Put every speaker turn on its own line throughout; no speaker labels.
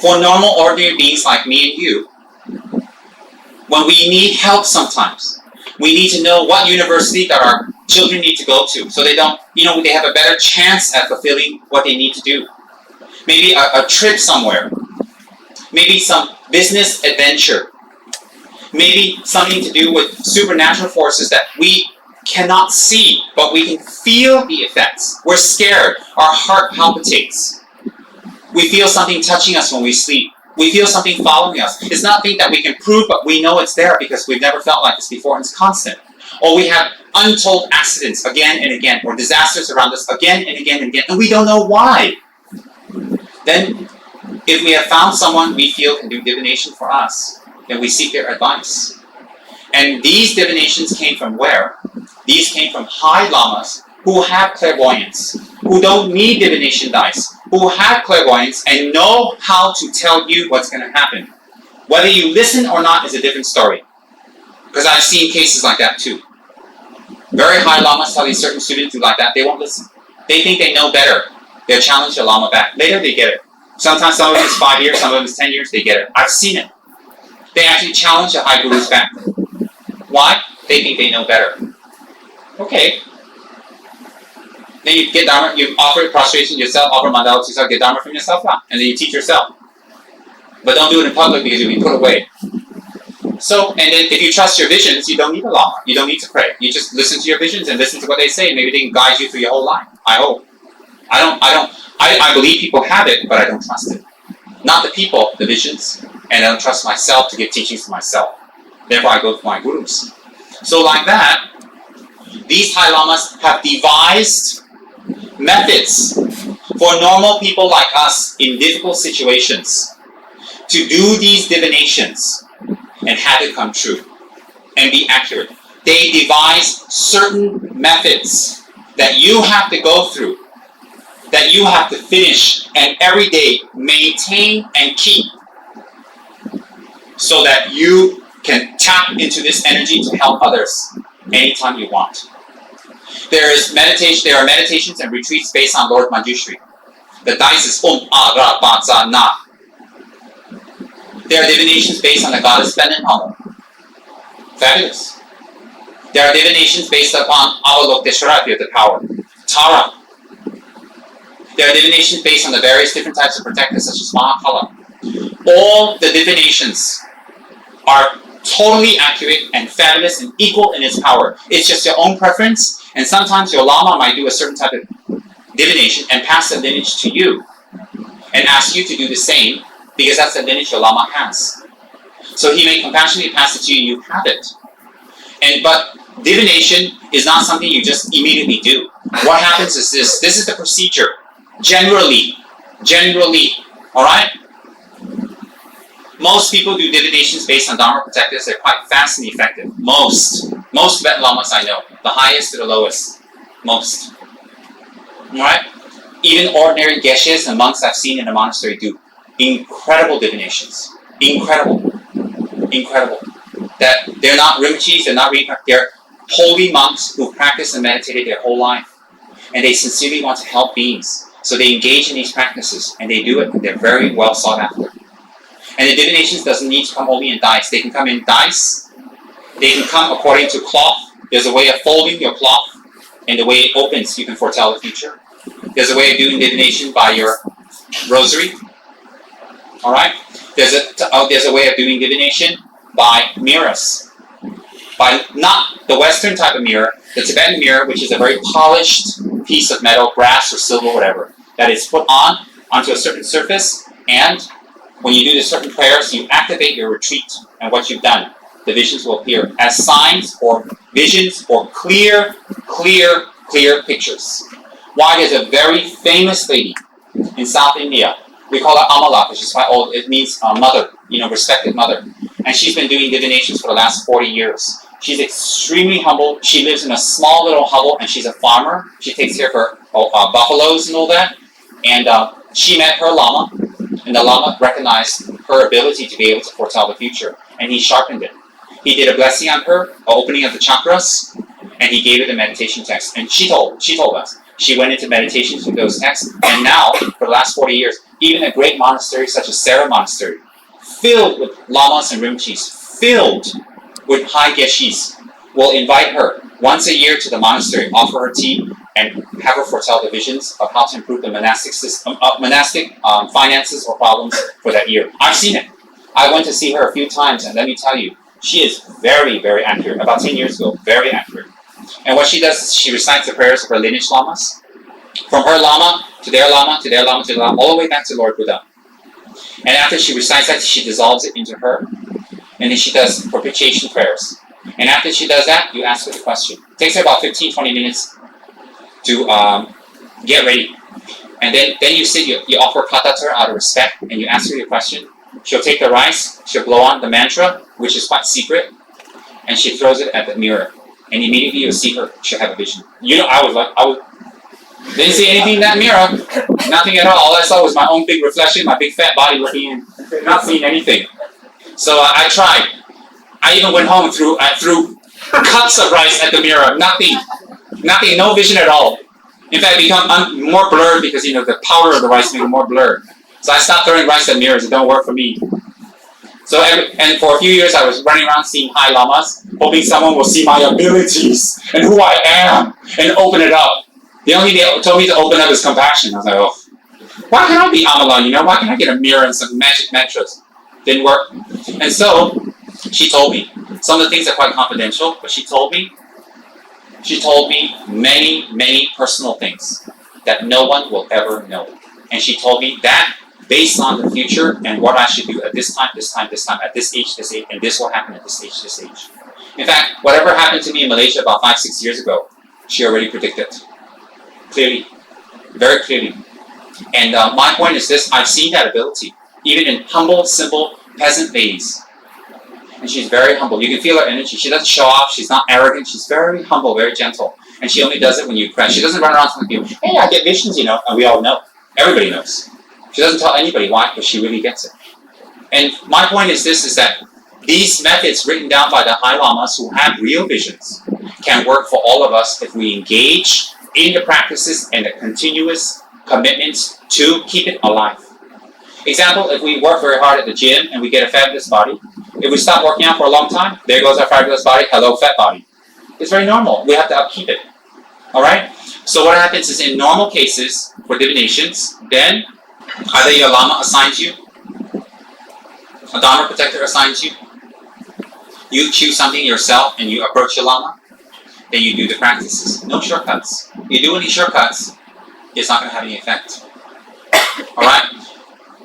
For normal, ordinary beings like me and you, when we need help sometimes, we need to know what university that our children need to go to so they don't, they have a better chance at fulfilling what they need to do. Maybe a trip somewhere. Maybe some business adventure. Maybe something to do with supernatural forces that we cannot see, but we can feel the effects. We're scared. Our heart palpitates. We feel something touching us when we sleep. We feel something following us. It's nothing that we can prove, but we know it's there because we've never felt like this before and it's constant. Or we have untold accidents again and again, or disasters around us again and again and again, and we don't know why. Then, if we have found someone we feel can do divination for us, then we seek their advice. And these divinations came from where? These came from high lamas who have clairvoyance, who don't need divination dice, who have clairvoyance and know how to tell you what's going to happen. Whether you listen or not is a different story. Because I've seen cases like that too. Very high lamas tell these certain students who like that, they won't listen. They think they know better. They'll challenge the lama back. Later they get it. Sometimes some of them is 5 years, some of them is 10 years, they get it. I've seen it. They actually challenge the high gurus back. Why? They think they know better. Okay. Then you get Dharma, you offer prostration yourself, offer mandala to yourself, get Dharma from yourself, and then you teach yourself. But don't do it in public because you'll be put away. So, and then if you trust your visions, you don't need a lama. You don't need to pray. You just listen to your visions and listen to what they say. Maybe they can guide you through your whole life. I hope. I believe people have it, but I don't trust it. Not the people, the visions. And I don't trust myself to give teachings to myself. Therefore, I go to my gurus. So like that, these high lamas have devised methods for normal people like us in difficult situations to do these divinations and have it come true and be accurate. They devise certain methods that you have to go through, that you have to finish and every day maintain and keep so that you can tap into this energy to help others anytime you want. There are meditations and retreats based on Lord Manjushri. The dice is Ra Ba Za Na. There are divinations based on the goddess Feminine Homo. Fabulous. There are divinations based upon Avalokiteshvara, the power. Tara. There are divinations based on the various different types of protectors such as Mahakala. All the divinations are totally accurate and fabulous and equal in its power. It's just your own preference, and sometimes your lama might do a certain type of divination and pass the lineage to you and ask you to do the same because that's the lineage your lama has. So he may compassionately pass it to you, you have it. But divination is not something you just immediately do. What happens is this is the procedure. Generally, alright? Most people do divinations based on Dharma protectors. They're quite fast and effective. Most Tibetan lamas I know. The highest to the lowest. Most. Alright? Even ordinary geshes and monks I've seen in the monastery do incredible divinations. Incredible. That they're not Rinpoches, they're holy monks who practice and meditated their whole life. And they sincerely want to help beings. So they engage in these practices and they do it and they're very well sought after. And the divinations doesn't need to come only in dice. They can come in dice. They can come according to cloth. There's a way of folding your cloth and the way it opens you can foretell the future. There's a way of doing divination by your rosary. Alright? There's a way of doing divination by mirrors. By not the Western type of mirror, the Tibetan mirror, which is a very polished piece of metal, brass or silver, whatever, that is put onto a certain surface, and when you do the certain prayers, you activate your retreat and what you've done. The visions will appear as signs or visions or clear pictures. Why? There's a very famous lady in South India. We call her Amala, which is quite old. It means mother, respected mother. And she's been doing divinations for the last 40 years. She's extremely humble. She lives in a small little hovel, and she's a farmer. She takes care of her buffaloes and all that. And she met her lama, and the lama recognized her ability to be able to foretell the future, and he sharpened it. He did a blessing on her, an opening of the chakras, and he gave her the meditation text. And she told us, she went into meditations with those texts, and now, for the last 40 years, even a great monastery such as Sera Monastery, filled with lamas and rinpoches, filled with high geshes, will invite her once a year to the monastery, offer her tea, and have her foretell the visions of how to improve the monastic system, finances or problems for that year. I've seen it. I went to see her a few times, and let me tell you, she is very, very accurate. About 10 years ago, very accurate. And what she does is she recites the prayers of her lineage lamas, from her lama to their lama to their lama to their lama, all the way back to Lord Buddha. And after she recites that, she dissolves it into her, and then she does propitiation prayers. And after she does that, you ask her the question. It takes her about 15-20 minutes to get ready. And then you sit, you offer kata to her out of respect, and you ask her your question. She'll take the rice, she'll blow on the mantra, which is quite secret, and she throws it at the mirror. And immediately you'll see her, she'll have a vision. Didn't see anything in that mirror. Nothing at all. All I saw was my own big reflection, my big fat body looking in. Not seeing anything. So I tried. I even went home and threw cups of rice at the mirror. Nothing, no vision at all. In fact, it become more blurred because the powder of the rice made it more blurred. So I stopped throwing rice at mirrors. It don't work for me. So and for a few years, I was running around seeing high lamas, hoping someone will see my abilities and who I am and open it up. The only thing they told me to open up is compassion. I was like, oh, why can't I be Amala? Why can't I get a mirror and some magic mantras? Didn't work. And so she told me. Some of the things are quite confidential, but she told me many, many personal things that no one will ever know. And she told me that based on the future and what I should do at this time, at this age, and this will happen at this age. In fact, whatever happened to me in Malaysia about 5-6 years ago, she already predicted. Clearly. Very clearly. And my point is this, I've seen that ability, even in humble, simple peasant ladies. And she's very humble. You can feel her energy. She doesn't show off. She's not arrogant. She's very humble, very gentle. And she only does it when you crash. She doesn't run around telling people, hey, I get visions, and we all know. Everybody knows. She doesn't tell anybody why, but she really gets it. And my point is this, is that these methods written down by the high lamas who have real visions can work for all of us if we engage in the practices and the continuous commitments to keep it alive. Example, if we work very hard at the gym and we get a fabulous body, if we stop working out for a long time, there goes our fabulous body, hello fat body. It's very normal. We have to upkeep it. Alright? So what happens is in normal cases for divinations, then either your lama assigns you, a Dharma protector assigns you, you choose something yourself and you approach your lama, then you do the practices. No shortcuts. You do any shortcuts, it's not going to have any effect. Alright?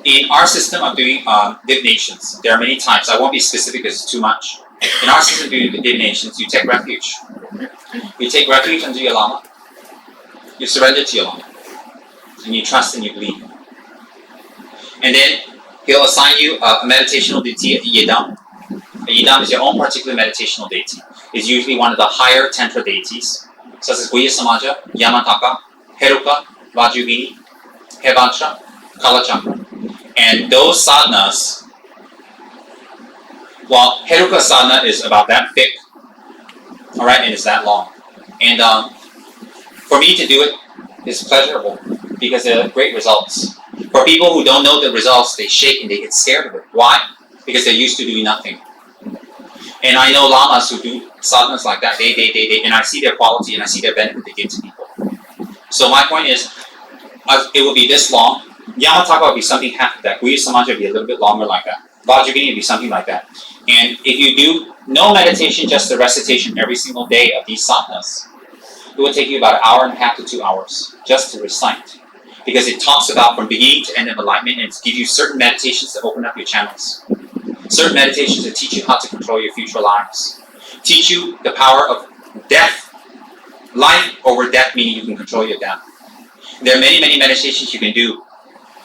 In our system of doing divinations, there are many types. I won't be specific because it's too much. In our system of doing divinations, you take refuge. You take refuge under your lama. You surrender to your lama. And you trust and you believe. And then he'll assign you a meditational deity, a yidam. A yidam is your own particular meditational deity. It's usually one of the higher tantra deities, such as Guhya Samaja, Yamataka, Heruka, Vajrayogini, Hevantra, Kalachakra. And those sadhanas, well, Heruka sadhana is about that thick, alright, and it's that long. And for me to do it is pleasurable because there are great results. For people who don't know the results, they shake and they get scared of it. Why? Because they're used to doing nothing. And I know lamas who do sadhanas like that, they, and I see their quality and I see their benefit they give to people. So my point is, it will be this long. Yamataka will be something half of that. Guhya Samaja will be a little bit longer like that. Vajrayogini will be something like that. And if you do no meditation, just the recitation every single day of these sadhanas, it will take you about 1.5 hours to 2 hours just to recite. Because it talks about from beginning to end of enlightenment, and it gives you certain meditations to open up your channels. Certain meditations to teach you how to control your future lives. Teach you the power of death. Life over death, meaning you can control your death. There are many, many meditations you can do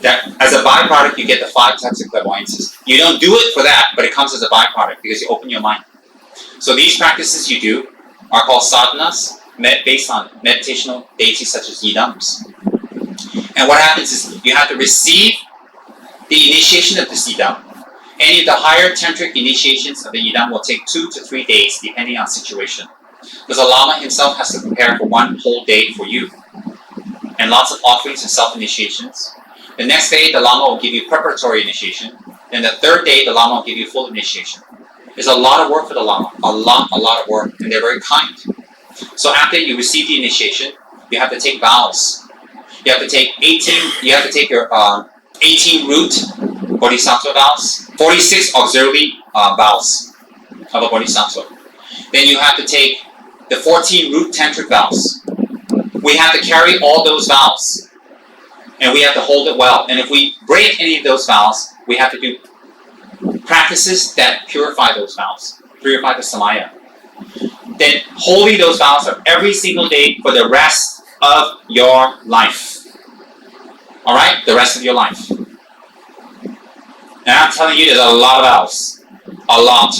that as a byproduct you get the 5 types of clairvoyances. You don't do it for that, but it comes as a byproduct because you open your mind. So these practices you do are called sadhanas, based on meditational deities such as yidams. And what happens is you have to receive the initiation of this yidam. Any of the higher tantric initiations of the yidam will take 2 to 3 days depending on situation. Because the lama himself has to prepare for 1 whole day for you. And lots of offerings and self-initiations. The next day, the Lama will give you preparatory initiation. Then the third day, the Lama will give you full initiation. There's a lot of work for the Lama, a lot of work, and they're very kind. So after you receive the initiation, you have to take vows. You have to take 18. You have to take your 18 root bodhisattva vows, 46 auxiliary vows of a bodhisattva. Then you have to take the 14 root tantric vows. We have to carry all those vows, and we have to hold it well. And if we break any of those vows, we have to do practices that purify those vows, purify the samaya. Then holy those vows are every single day for the rest of your life. All right, the rest of your life. And I'm telling you, there's a lot of vows, a lot.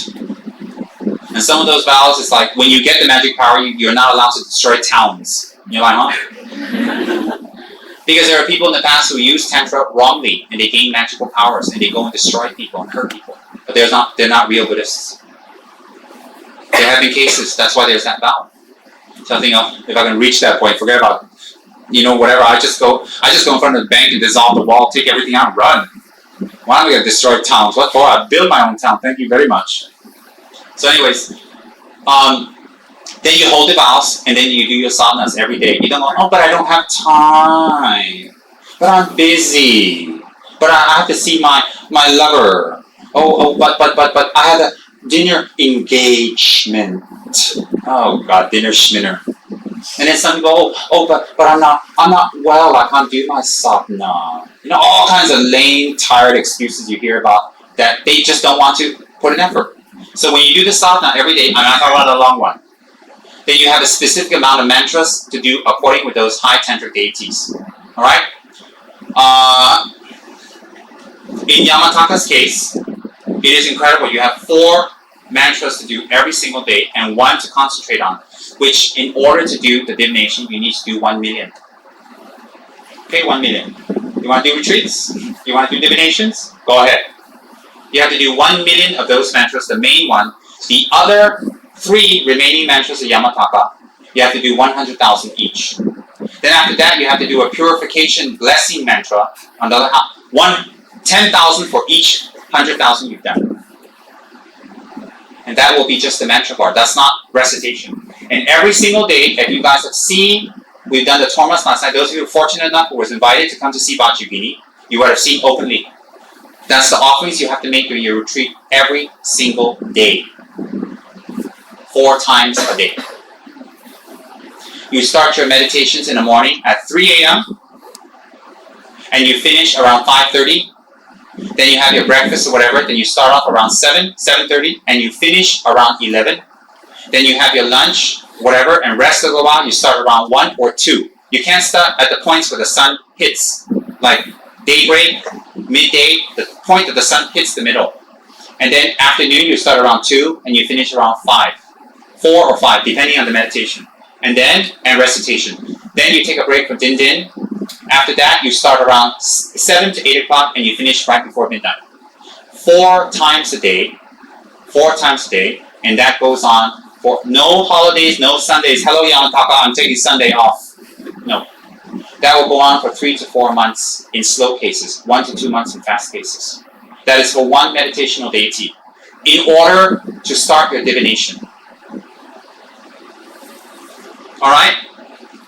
And some of those vows is like when you get the magic power, you're not allowed to destroy towns. You're like, huh? Because there are people in the past who use tantra wrongly, and they gain magical powers, and they go and destroy people and hurt people. But they're not real Buddhists. There have been cases. That's why there's that vow. So I think if I can reach that point, forget about whatever. I just go in front of the bank and dissolve the wall, take everything out, and run. Why am I going to destroy towns? What for? I build my own town. Thank you very much. So, anyways, then you hold the vows, and then you do your sadhanas every day. You don't go, oh, but I don't have time. But I'm busy. But I have to see my lover. But I have a dinner engagement. Oh God, dinner schminner. And then some people, but I'm not well. I can't do my sadhana. All kinds of lame, tired excuses you hear about that they just don't want to put an effort. So when you do the sadhana every day, I'm not talking about the long one. Then you have a specific amount of mantras to do according with those high tantric deities. All right. In Yamataka's case, it is incredible. You have 4 mantras to do every single day and 1 to concentrate on. Which, in order to do the divination, you need to do 1 million. Okay, 1 million. You want to do retreats? You want to do divinations? Go ahead. You have to do 1 million of those mantras, the main one. The other 3 remaining mantras of Yamataka, you have to do 100,000 each. Then after that, you have to do a purification blessing mantra, another 10,000 for each 100,000 you've done. And that will be just the mantra part. That's not recitation. And every single day, if you guys have seen, we've done the Tormas last night. Those of you who are fortunate enough who was invited to come to see Vajrayogini, you would have seen openly. That's the offerings you have to make during your retreat every single day. 4 times a day. You start your meditations in the morning at 3 a.m. and you finish around 5:30. Then you have your breakfast or whatever. Then you start off around 7:30, and you finish around 11. Then you have your lunch, whatever, and rest a little while. You start around 1 or 2. You can't start at the points where the sun hits, like daybreak, midday, the point that the sun hits the middle. And then afternoon, you start around 2, and you finish around 5. 4 or 5, depending on the meditation. And recitation. Then you take a break for din din. After that, you start around 7 to 8 o'clock, and you finish right before midnight. 4 times a day, and that goes on for no holidays, no Sundays. Hello, Yamataka, I'm taking Sunday off. No. That will go on for 3 to 4 months in slow cases, 1 to 2 months in fast cases. That is for one meditational deity, in order to start your divination. All right?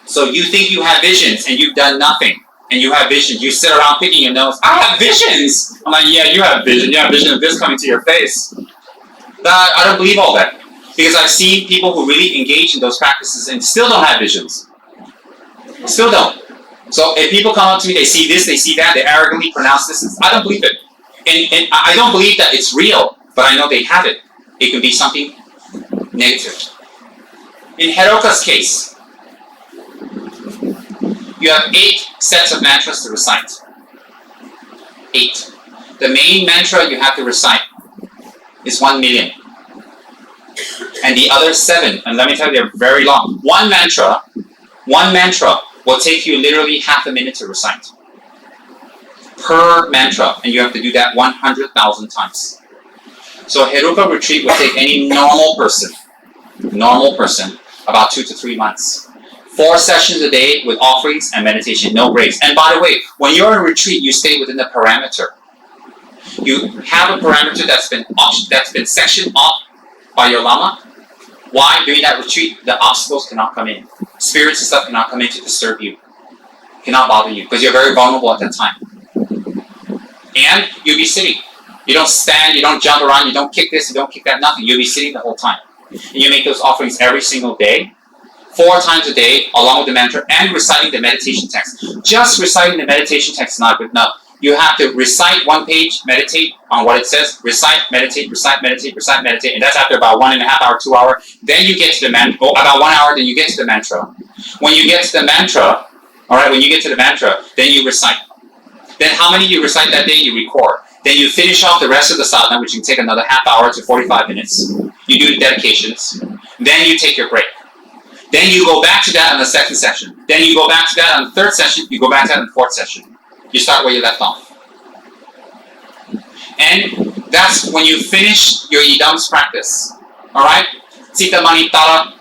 So you think you have visions and you've done nothing. And you have visions. You sit around picking your nose. I have visions. I'm like, yeah, you have vision. You have vision of this coming to your face. I don't believe all that. Because I've seen people who really engage in those practices and still don't have visions. Still don't. So if people come up to me, they see this, they see that, they arrogantly pronounce this. I don't believe it. And I don't believe that it's real, but I know they have it. It can be something negative. In Heroka's case, you have 8 sets of mantras to recite. 8. The main mantra you have to recite is 1 million. And the other 7, and let me tell you, they're very long. One mantra will take you literally half a minute to recite. Per mantra, and you have to do that 100,000 times. So Heruka retreat will take any normal person, about 2 to 3 months. 4 sessions a day with offerings and meditation, no breaks. And by the way, when you're in retreat, you stay within the parameter. You have a parameter that's been sectioned off by your lama. Why? During that retreat, the obstacles cannot come in. Spirits and stuff cannot come in to disturb you. Cannot bother you because you're very vulnerable at that time. And you'll be sitting. You don't stand, you don't jump around, you don't kick this, you don't kick that, nothing. You'll be sitting the whole time. And you make those offerings every single day, 4 times a day, along with the mantra, and reciting the meditation text. Just reciting the meditation text is not good enough. You have to recite 1 page, meditate on what it says, recite, meditate, recite, meditate, recite, meditate, and that's after about 1.5 hours, 2 hours. Then you get to the mantra, about 1 hour, then you get to the mantra. When you get to the mantra, alright, when you get to the mantra, then you recite. Then how many you recite that day, you record. Then you finish off the rest of the sadhana, which can take another half hour to 45 minutes. You do the dedications. Then you take your break. Then you go back to that on the 2nd session. Then you go back to that on the 3rd session. You go back to that on the 4th session. You start where you left off. And that's when you finish your idams practice. Alright? Sita Manitara,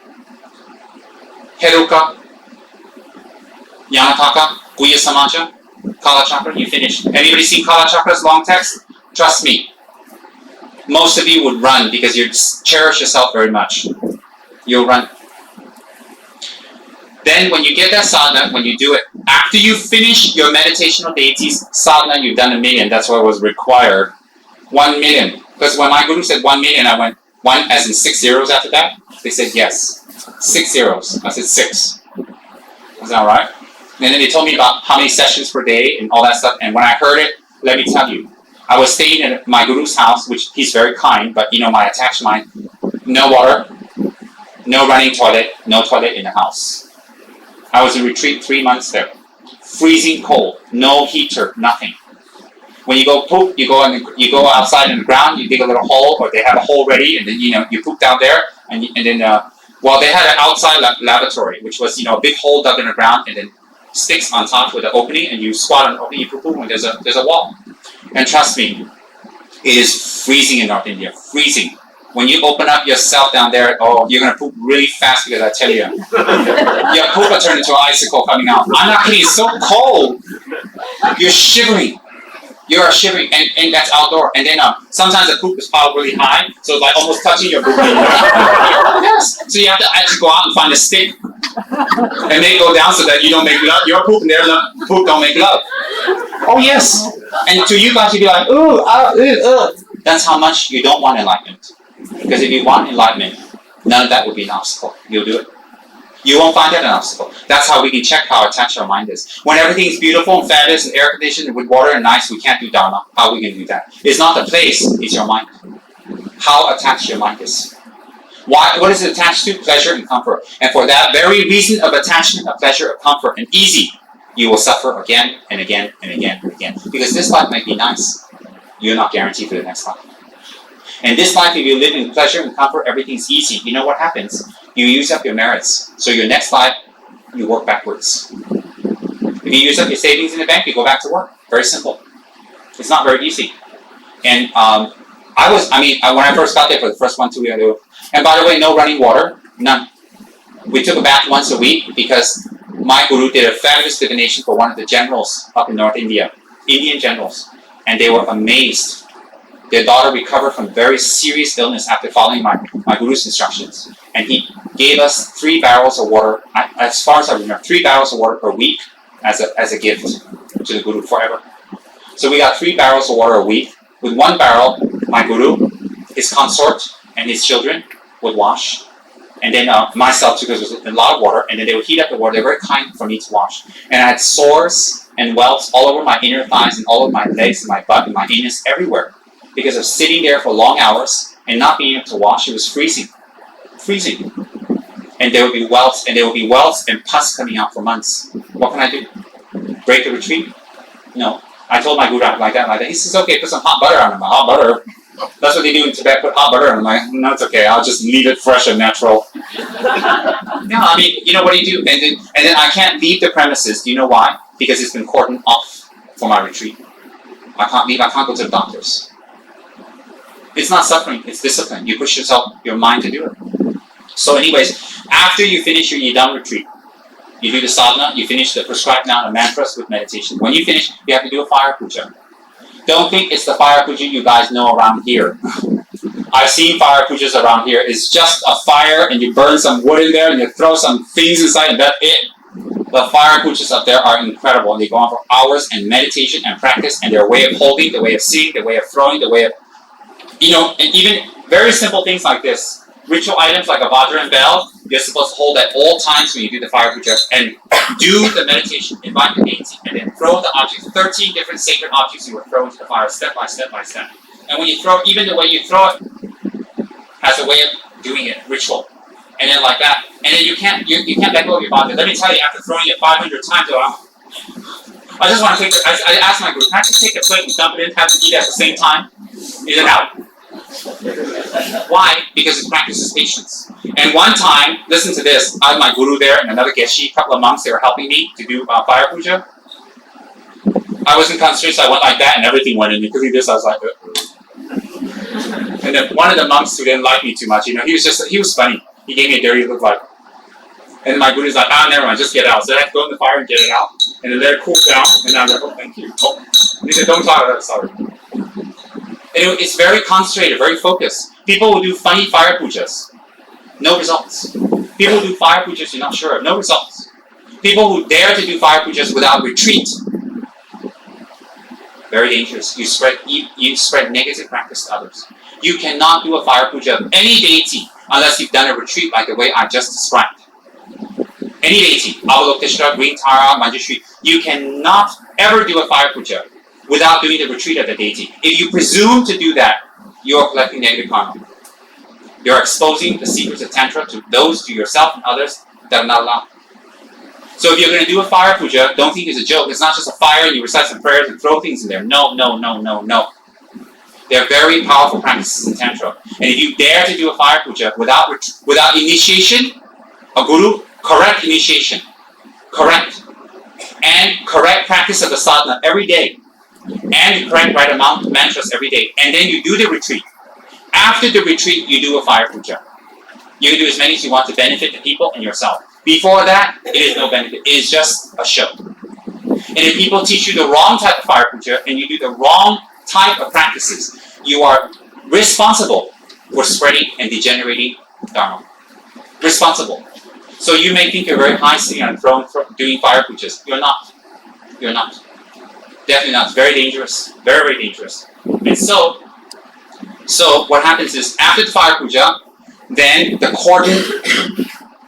Heruka, Yanataka, Guya Samaja, Kala Chakra, you finish. Anybody seen Kala Chakra's long text? Trust me. Most of you would run because you cherish yourself very much. You'll run. Then when you get that sadhana, when you do it, after you finish your meditational deities sadhana, you've done 1 million. That's what was required. 1 million. Because when my guru said 1 million, I went, 1 as in 6 zeros after that? They said yes. 6 zeros. I said 6. Is that alright? And then they told me about how many sessions per day and all that stuff. And when I heard it, let me tell you, I was staying at my guru's house, which he's very kind, but my attached mind, no water, no running toilet, no toilet in the house. I was in retreat 3 months there. Freezing cold, no heater, nothing. When you go poop, you go outside in the ground, you dig a little hole, or they have a hole ready, and then you poop down there, and then they had an outside lavatory, which was a big hole dug in the ground, and then sticks on top with an opening, and you squat on the opening, you poop, and there's a wall. And trust me, it is freezing in North India, freezing. When you open up yourself down there, you're going to poop really fast because I tell you, your poop will turn into an icicle coming out. I'm not kidding, it's so cold. You're shivering. You are shivering, and that's outdoor. And then sometimes the poop is piled really high, so it's like almost touching your poop. Yes. So you have to actually go out and find a stick and make it go down so that you don't make love. Your poop and their poop don't make love. Oh yes. And to you guys, you'd be like, ooh. That's how much you don't want enlightenment. Because if you want enlightenment, none of that would be an obstacle. You'll do it. You won't find that an obstacle. That's how we can check how attached our mind is. When everything's beautiful and fabulous and air conditioned with water and nice, we can't do Dharma. How are we going to do that? It's not the place, it's your mind. How attached your mind is. What is it attached to? Pleasure and comfort. And for that very reason of attachment, of pleasure, of comfort, and easy, you will suffer again and again and again and again. Because this life might be nice. You're not guaranteed for the next life. And this life, if you live in pleasure and comfort, everything's easy. You know what happens? You use up your merits. So your next life, you work backwards. If you use up your savings in the bank, you go back to work. Very simple. It's not very easy. And when I first got there for the first 1-2 years, and by the way, no running water, none. We took a bath once a week because my guru did a fabulous divination for one of the generals up in North India, Indian generals, and they were amazed. Their daughter recovered from very serious illness after following my guru's instructions. And he gave us 3 barrels of water, as far as I remember, 3 barrels of water per week as a gift to the guru forever. So we got 3 barrels of water a week. With 1 barrel, my guru, his consort, and his children would wash. And then myself, too, because there was a lot of water, and then they would heat up the water. They were very kind for me to wash. And I had sores and welts all over my inner thighs and all over my legs and my butt and my anus, everywhere. Because of sitting there for long hours and not being able to wash. It was freezing. Freezing. And there would be welts, and pus coming out for months. What can I do? Break the retreat? No. I told my guru like that. He says, okay, put some hot butter on them. Hot butter? That's what they do in Tibet, put hot butter on them. I'm like, no, it's okay. I'll just leave it fresh and natural. No, what do you do? And then I can't leave the premises. Do you know why? Because it's been cordoned off for my retreat. I can't leave. I can't go to the doctors. It's not suffering, it's discipline. You push your mind to do it. So anyways, after you finish your Yidam retreat, You do the sadhana, you finish the prescribed amount of mantras with meditation. When you finish, you have to do a fire puja. Don't think it's the fire puja you guys know around here. I've seen fire pujas around here. It's just a fire and you burn some wood in there and you throw some things inside and that's it. The fire pujas up there are incredible and they go on for hours and meditation and practice and their way of holding, the way of seeing, the way of throwing, the way of, and even very simple things like this. Ritual items like a vajra and bell, you're supposed to hold at all times when you do the fire puja and do the meditation, invite the deity, and then throw the objects. 13 different sacred objects you will throw into the fire step by step by step. And when you throw, even the way you throw it has a way of doing it, ritual. And then like that. And then you can't let go of your vajra. Let me tell you, after throwing it 500 times, I just want to take it. I asked my group, can I just take a plate and dump it in, have to eat at the same time? Is it out? Why? Because it practices patience. And one time, listen to this, I had my guru there and another geshe, a couple of monks, they were helping me to do fire puja. I wasn't concentrated, so I went like that and everything went in. Because of this, I was like, And then one of the monks who didn't like me too much, he was funny. He gave me a dirty look like, and my guru's like, never mind, just get it out. So I had to go in the fire and get it out. And then let it cool down, and I'm like, oh, thank you. Oh. And he said, don't talk about it, sorry. And it's very concentrated, very focused. People will do funny fire pujas. No results. People who do fire pujas you're not sure of. No results. People who dare to do fire pujas without retreat. Very dangerous. You spread negative practice to others. You cannot do a fire puja of any deity unless you've done a retreat like the way I just described. Any deity, Avalokiteshvara, Green Tara, Manjushri, you cannot ever do a fire puja without doing the retreat of the deity. If you presume to do that, you are collecting negative karma. You're exposing the secrets of Tantra to those, to yourself and others that are not allowed. So if you're going to do a fire puja, don't think it's a joke. It's not just a fire and you recite some prayers and throw things in there. No. They're very powerful practices in Tantra. And if you dare to do a fire puja without initiation, a guru, correct initiation, correct practice of the sadhana every day, and correct right amount of mantras every day, and then you do the retreat. After the retreat, you do a fire puja. You can do as many as you want to benefit the people and yourself. Before that, it is no benefit. It is just a show. And if people teach you the wrong type of fire puja and you do the wrong type of practices, you are responsible for spreading and degenerating dharma. Responsible. So you may think you're very high sitting on a throne doing fire pujas. You're not. You're not. Definitely not. It's very dangerous. Very, very dangerous. And so what happens is, after the fire puja, then the cordon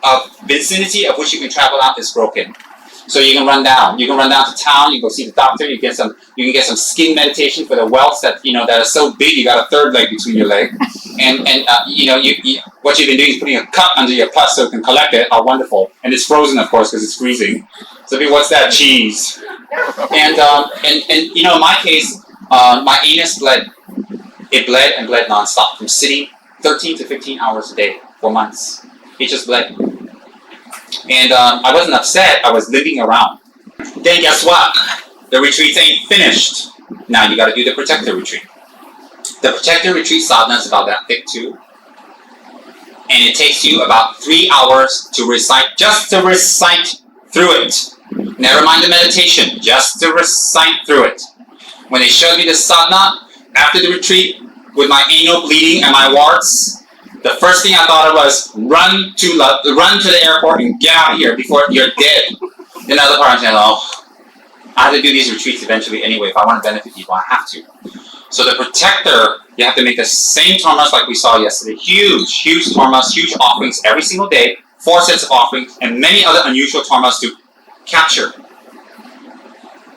of vicinity of which you can travel out is broken. So you can run down. You can run down to town. You go see the doctor. You can get some skin meditation for the welts that that are so big you got a third leg between your leg. And what you've been doing is putting a cup under your pus so you can collect it. How wonderful! And it's frozen, of course, because it's freezing. So what's that? Cheese. And in my case, my anus bled. It bled and bled nonstop from sitting 13 to 15 hours a day for months. It just bled. And I wasn't upset, I was limping around. Then guess what? The retreat ain't finished. Now you gotta do the protector retreat. The protector retreat sadhana is about that thick too. And it takes you about 3 hours to recite, just to recite through it. Never mind the meditation, just to recite through it. When they showed me the sadhana, after the retreat, with my anal bleeding and my warts, the first thing I thought of was run to the airport and get out of here before you're dead. Then the other part, I'm saying, I have to do these retreats eventually anyway. If I want to benefit people, I have to. So the protector, you have to make the same tormas like we saw yesterday. Huge tormas, huge offerings every single day. 4 sets of offerings and many other unusual tormas to capture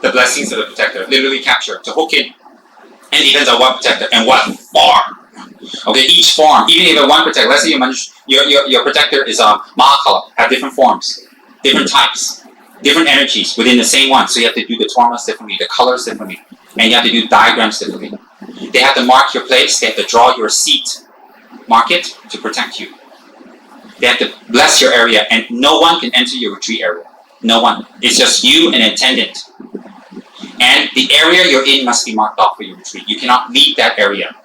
the blessings of the protector. Literally capture, to hook in. And it depends on what protector and what form. Okay, each form, even if you have one protector, let's say your protector is Mahakala, have different forms, different types, different energies within the same one. So you have to do the tormas differently, the colors differently, and you have to do diagrams differently. They have to mark your place, they have to draw your seat, mark it to protect you. They have to bless your area, and no one can enter your retreat area. No one. It's just you and an attendant. And the area you're in must be marked off for your retreat. You cannot leave that area.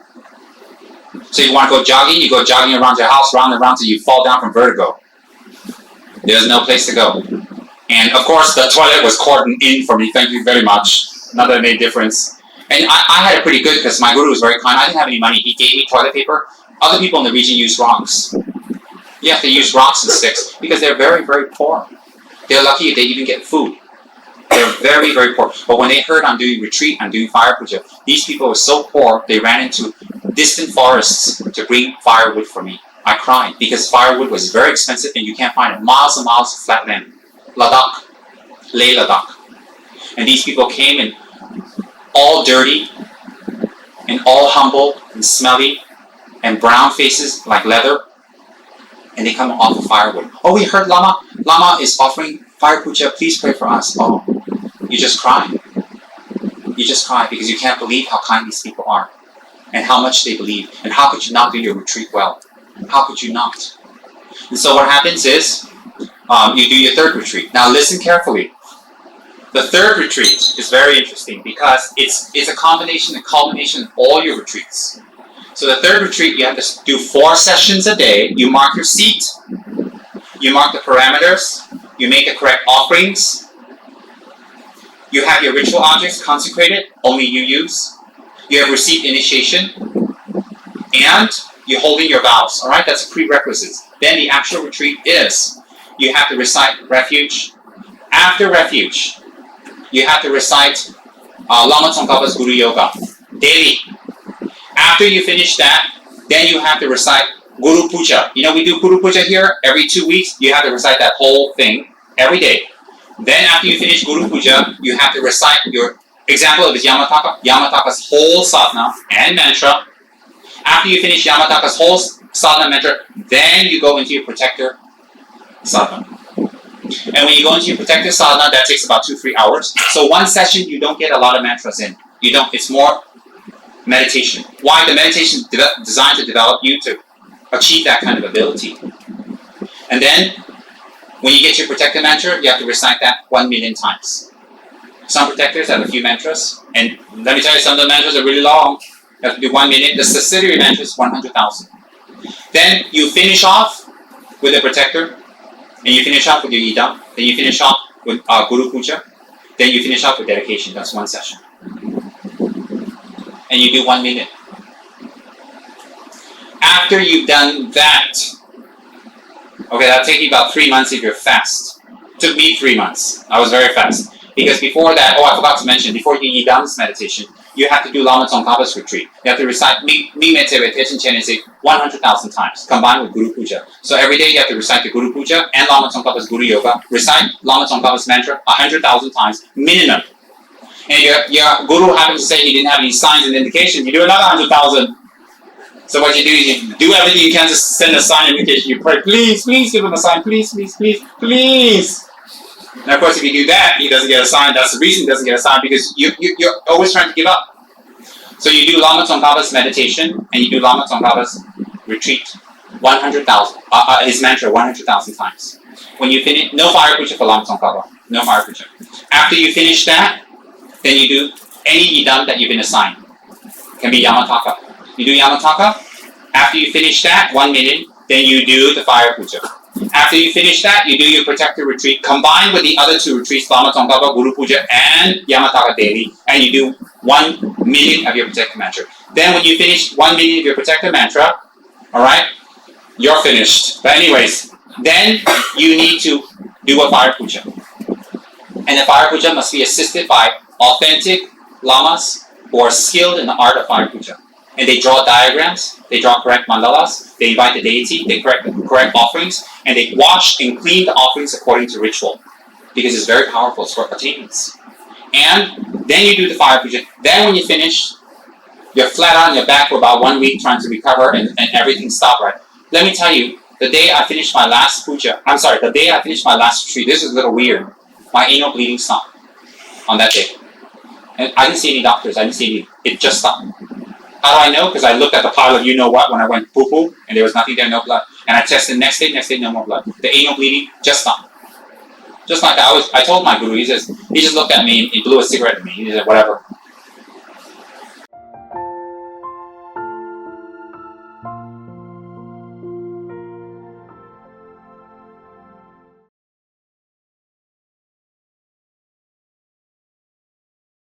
So if you want to go jogging, you go jogging around your house, round and round till you fall down from vertigo. There's no place to go. And of course, the toilet was cordoned in for me. Thank you very much. Not that it made a difference. And I had it pretty good because my guru was very kind. I didn't have any money. He gave me toilet paper. Other people in the region use rocks. You have to use rocks and sticks because they're very, very poor. They're lucky if they even get food. They're very, very poor. But when they heard I'm doing retreat, I'm doing fire puja, these people were so poor, they ran into distant forests to bring firewood for me. I cried because firewood was very expensive and you can't find it. Miles and miles of flat land. Ladakh. Leh Ladakh. And these people came in all dirty and all humble and smelly and brown faces like leather. And they come off of firewood. Oh, we heard Lama. Lama is offering fire puja. Please pray for us. Oh, you just cry. You just cry because you can't believe how kind these people are and how much they believe. And how could you not do your retreat well? How could you not? And so what happens is you do your third retreat. Now listen carefully. The third retreat is very interesting because it's a combination, a culmination of all your retreats. So the third retreat, you have to do 4 sessions a day. You mark your seat. You mark the parameters. You make the correct offerings. You have your ritual objects consecrated, only you use. You have received initiation. And you're holding your vows. All right, that's a prerequisite. Then the actual retreat is, you have to recite refuge. After refuge, you have to recite Lama Tsongkhapa's Guru Yoga daily. After you finish that, then you have to recite Guru Puja. You know, we do Guru Puja here every 2 weeks. You have to recite that whole thing every day. Then after you finish Guru Puja, you have to recite your example of Yamataka, Yamataka's whole sadhana and mantra. After you finish Yamataka's whole sadhana mantra, then you go into your protector sadhana. And when you go into your protector sadhana, that takes about 2-3 hours. So one session, you don't get a lot of mantras in. You don't. It's more meditation. Why? The meditation is designed to develop you to achieve that kind of ability. And then, when you get your protector mantra, you have to recite that 1,000,000 times. Some protectors have a few mantras, and let me tell you, some of the mantras are really long. You have to do 1,000,000. The subsidiary mantra is 100,000. Then you finish off with the protector, and you finish off with your idam. Then you finish off with Guru Puja. Then you finish off with dedication. That's one session. And you do 1,000,000. After you've done that, okay, that'll take you about 3 months if you're fast. It took me 3 months. I was very fast. Because before that, I forgot to mention, before you do Yidam's meditation, you have to do Lama Tsongkhapa's retreat. You have to recite Mi Mete Techen Chenese 100,000 times, combined with Guru Puja. So every day you have to recite the Guru Puja and Lama Tsongkhapa's Guru Yoga. Recite Lama Tsongkhapa's mantra 100,000 times, minimum. And your guru happens to say he didn't have any signs and indication, you do another 100,000. So what you do is you do everything you can to send a sign and indication. You pray, please, please give him a sign, please, please, please, please. And of course, if you do that, he doesn't get a sign. That's the reason he doesn't get a sign, because you're always trying to give up. So you do Lama Tsongkhapa's meditation, and you do Lama Tsongkhapa's retreat 100,000, his mantra 100,000 times. When you finish, no fire puja for Lama Tsongkhapa, no fire puja. After you finish that, then you do any idam that you've been assigned. It can be Yamataka. You do Yamataka. After you finish that, 1,000,000, then you do the fire puja. After you finish that, you do your protector retreat, combined with the other 2 retreats, Lama Tsongkhapa, Guru Puja, and Yamataka daily, and you do 1,000,000 of your protector mantra. Then when you finish 1,000,000 of your protector mantra, alright, you're finished. But anyways, then you need to do a fire puja. And the fire puja must be assisted by authentic lamas who are skilled in the art of fire puja. And they draw diagrams, they draw correct mandalas, they invite the deity, they correct the correct offerings, and they wash and clean the offerings according to ritual. Because it's very powerful, it's for attainments. And then you do the fire puja. Then when you finish, you're flat on your back for about 1 week trying to recover and everything stopped right. Let me tell you, the day I finished my last puja, the day I finished my last retreat, this is a little weird. My anal bleeding stopped on that day. And I didn't see any doctors, I didn't see any, it just stopped. How do I know? Because I looked at the pile of you-know-what when I went poo-poo, and there was nothing there, no blood. And I tested next day, no more blood. The anal bleeding just stopped. Just like that. I told my guru, he just looked at me and he blew a cigarette at me. He said, whatever.